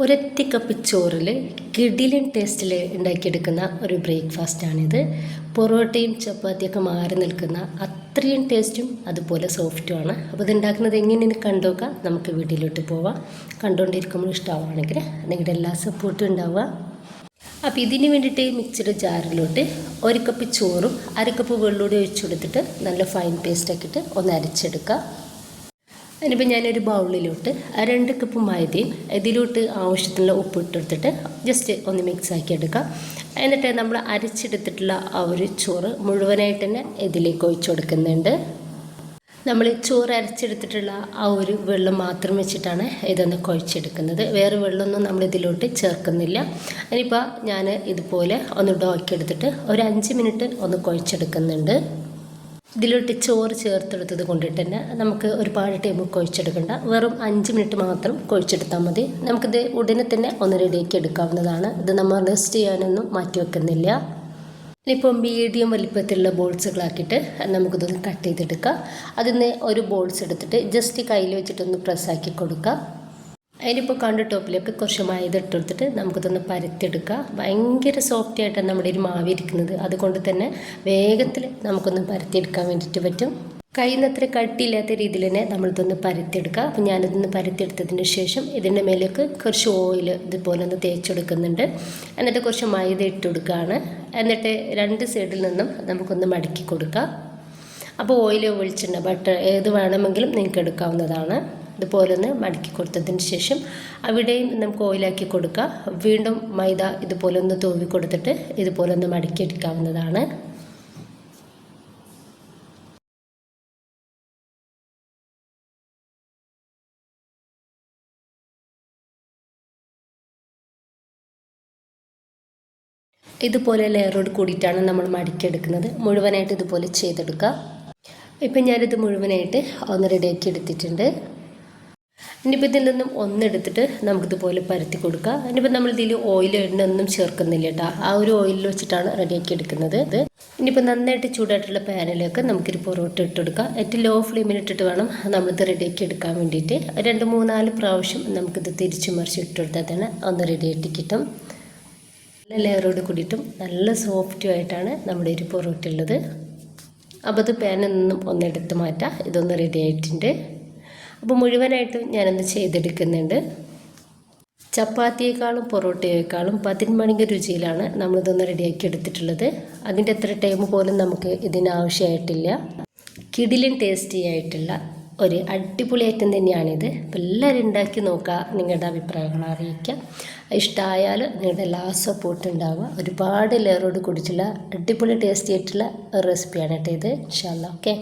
ഒരൊറ്റ കപ്പ് ചോറിൽ കിടിലൻ ടേസ്റ്റിൽ ഉണ്ടാക്കിയെടുക്കുന്ന ഒരു ബ്രേക്ക്ഫാസ്റ്റാണിത്. പൊറോട്ടയും ചപ്പാത്തിയൊക്കെ മാറി നിൽക്കുന്ന അത്രയും ടേസ്റ്റും അതുപോലെ സോഫ്റ്റുമാണ്. അപ്പോൾ ഇതുണ്ടാക്കുന്നത് എങ്ങനെയാണ് കണ്ടുനോക്കാം. നമുക്ക് വീട്ടിലോട്ട് പോവാം. കണ്ടുകൊണ്ടിരിക്കുമ്പോൾ ഇഷ്ടമാവുകയാണെങ്കിൽ നിങ്ങളുടെ എല്ലാ സപ്പോർട്ടും ഉണ്ടാവുക. അപ്പോൾ ഇതിന് വേണ്ടിയിട്ട് മിക്സിയുടെ ജാറിലോട്ട് 1 കപ്പ് ചോറും 1/2 കപ്പ് വെള്ളൂടെ ഒഴിച്ചു കൊടുത്തിട്ട് നല്ല ഫൈൻ പേസ്റ്റ് ആക്കിയിട്ട് ഒന്ന് അരച്ചെടുക്കുക. അതിനിപ്പോൾ ഞാനൊരു ബൗളിലോട്ട് 2 കപ്പ് മൈദയും ഇതിലോട്ട് ആവശ്യത്തിനുള്ള ഉപ്പ് ഇട്ടെടുത്തിട്ട് ജസ്റ്റ് ഒന്ന് മിക്സ് ആക്കി എടുക്കാം. എന്നിട്ട് നമ്മൾ അരച്ചെടുത്തിട്ടുള്ള ആ ഒരു ചോറ് മുഴുവനായിട്ട് തന്നെ ഇതിലേക്ക് ഒഴിച്ചു കൊടുക്കുന്നുണ്ട്. നമ്മൾ ചോറ് അരച്ചെടുത്തിട്ടുള്ള ആ ഒരു വെള്ളം മാത്രം വെച്ചിട്ടാണ് ഇതൊന്ന് കുഴച്ചെടുക്കുന്നത്. വേറെ വെള്ളമൊന്നും നമ്മൾ ഇതിലോട്ട് ചേർക്കുന്നില്ല. ഇനിയിപ്പോൾ ഞാൻ ഇതുപോലെ ഒന്ന് ഡോക്കി എടുത്തിട്ട് ഒരു 5 മിനിറ്റ് ഒന്ന് കുഴച്ചെടുക്കുന്നുണ്ട്. ഇതിലോട്ട് ചോറ് ചേർത്തെടുത്തത് കൊണ്ടിട്ട് തന്നെ നമുക്ക് ഒരുപാട് ടൈം കുഴച്ചെടുക്കണ്ട. വെറും 5 മിനിറ്റ് മാത്രം കുഴച്ചെടുത്താൽ മതി. നമുക്കിത് ഉടനെ തന്നെ ഒന്ന് റെഡിയാക്കി എടുക്കാവുന്നതാണ്. ഇത് നമ്മൾ റെസ്റ്റ് ചെയ്യാനൊന്നും മാറ്റി വെക്കുന്നില്ല. ഇനിയിപ്പോൾ മീഡിയം വലിപ്പത്തിലുള്ള ബോൾസുകളാക്കിയിട്ട് നമുക്കിതൊന്ന് കട്ട് ചെയ്തെടുക്കാം. അതിൽ നിന്ന് ഒരു ബോൾസ് എടുത്തിട്ട് ജസ്റ്റ് കയ്യിൽ വെച്ചിട്ടൊന്ന് പ്രസ്സാക്കി കൊടുക്കുക. അതിനിപ്പോൾ കൗണ്ടർ ടോപ്പിലേക്ക് കുറച്ച് മൈദ ഇട്ടെടുത്തിട്ട് നമുക്കിതൊന്ന് പരത്തിയെടുക്കാം. ഭയങ്കര സോഫ്റ്റ് ആയിട്ടാണ് നമ്മുടെ ഒരു മാവ് ഇരിക്കുന്നത്. അതുകൊണ്ട് തന്നെ വേഗത്തിൽ നമുക്കൊന്ന് പരത്തിയെടുക്കാൻ വേണ്ടിയിട്ട് പറ്റും. കയ്യിന്നത്ര കട്ടിയില്ലാത്ത രീതിയിൽ തന്നെ നമ്മളിതൊന്ന് പരത്തിയെടുക്കുക. അപ്പോൾ ഞാനിതൊന്ന് പരത്തിയെടുത്തതിന് ശേഷം ഇതിൻ്റെ മേലേക്ക് കുറച്ച് ഓയിൽ ഇതുപോലെ ഒന്ന് തേച്ചെടുക്കുന്നുണ്ട്. എന്നിട്ട് കുറച്ച് മൈദ ഇട്ട് കൊടുക്കുകയാണ്. എന്നിട്ട് 2 സൈഡിൽ നിന്നും നമുക്കൊന്ന് മടക്കി കൊടുക്കാം. അപ്പോൾ ഓയിൽ, വെളിച്ചെണ്ണ, ബട്ടർ ഏത് വേണമെങ്കിലും നിങ്ങൾക്ക് എടുക്കാവുന്നതാണ്. ഇതുപോലെ ഒന്ന് മടക്കി കൊടുത്തതിന് ശേഷം അവിടെയും നമുക്ക് ഓയിലാക്കി കൊടുക്കുക. വീണ്ടും മൈദ ഇതുപോലെ ഒന്ന് തൂവി കൊടുത്തിട്ട് ഇതുപോലെ ഒന്ന് മടക്കി എടുക്കാവുന്നതാണ്. ഇതുപോലെ ലെയറോട് കൂടിയിട്ടാണ് നമ്മൾ മടക്കിയെടുക്കുന്നത്. മുഴുവനായിട്ട് ഇതുപോലെ ചെയ്തെടുക്കുക. ഇപ്പം ഞാനിത് മുഴുവനായിട്ട് ഒന്ന് റെഡിയാക്കി എടുത്തിട്ടുണ്ട്. ഇനിയിപ്പോൾ ഇതിൽ നിന്നും ഒന്നെടുത്തിട്ട് നമുക്കിതുപോലെ പരത്തി കൊടുക്കുക. ഇനിയിപ്പോൾ നമ്മളിതിൽ ഓയിൽ, എണ്ണ ഒന്നും ചേർക്കുന്നില്ല കേട്ടോ. ആ ഒരു ഓയിലിൽ വെച്ചിട്ടാണ് റെഡിയാക്കി എടുക്കുന്നത്. ഇനിയിപ്പോൾ നന്നായിട്ട് ചൂടായിട്ടുള്ള പാനിലേക്ക് നമുക്കൊരു പൊറോട്ട ഇട്ട് കൊടുക്കുക. ഏറ്റവും ലോ ഫ്ലെയിമിലിട്ടിട്ട് വേണം നമ്മളിത് റെഡിയാക്കി എടുക്കാൻ വേണ്ടിയിട്ട്. 2-3-4 പ്രാവശ്യം നമുക്കിത് തിരിച്ചു മറിച്ച് ഇട്ട് കൊടുത്താൽ തന്നെ ഒന്ന് റെഡിയായിട്ട് കിട്ടും. നല്ല ലെയറോട് കൂടിയിട്ടും നല്ല സോഫ്റ്റും ആയിട്ടാണ് നമ്മുടെ ഒരു പൊറോട്ട ഉള്ളത്. അപ്പോൾ അത് പാനിൽ നിന്നും ഒന്നെടുത്ത് മാറ്റാം. ഇതൊന്ന് റെഡി ആയിട്ടുണ്ട്. അപ്പോൾ മുഴുവനായിട്ടും ഞാനൊന്ന് ചെയ്തെടുക്കുന്നുണ്ട്. ചപ്പാത്തിയേക്കാളും പൊറോട്ടയേക്കാളും 10 മണിക്ക് രുചിയിലാണ് നമ്മളിതൊന്ന് റെഡിയാക്കി എടുത്തിട്ടുള്ളത്. അതിൻ്റെ അത്ര ടൈം പോലും നമുക്ക് ഇതിനാവശ്യമായിട്ടില്ല. കിടിലൻ ടേസ്റ്റി ആയിട്ടുള്ള ഒരു അടിപൊളി ഐറ്റം തന്നെയാണിത്. അപ്പോൾ എല്ലാവരും ഉണ്ടാക്കി നോക്കുക. നിങ്ങളുടെ അഭിപ്രായങ്ങൾ അറിയിക്കുക. ഇഷ്ടമായാൽ നിങ്ങളുടെ എല്ലാ സപ്പോർട്ടും ഉണ്ടാവുക. ഒരുപാട് ലെയറോട് കൂടിയിട്ടുള്ള അടിപൊളി ടേസ്റ്റി ആയിട്ടുള്ള റെസിപ്പിയാണ് കേട്ടോ ഇത്. ഇൻഷാ അല്ലാഹ്. ഓക്കെ.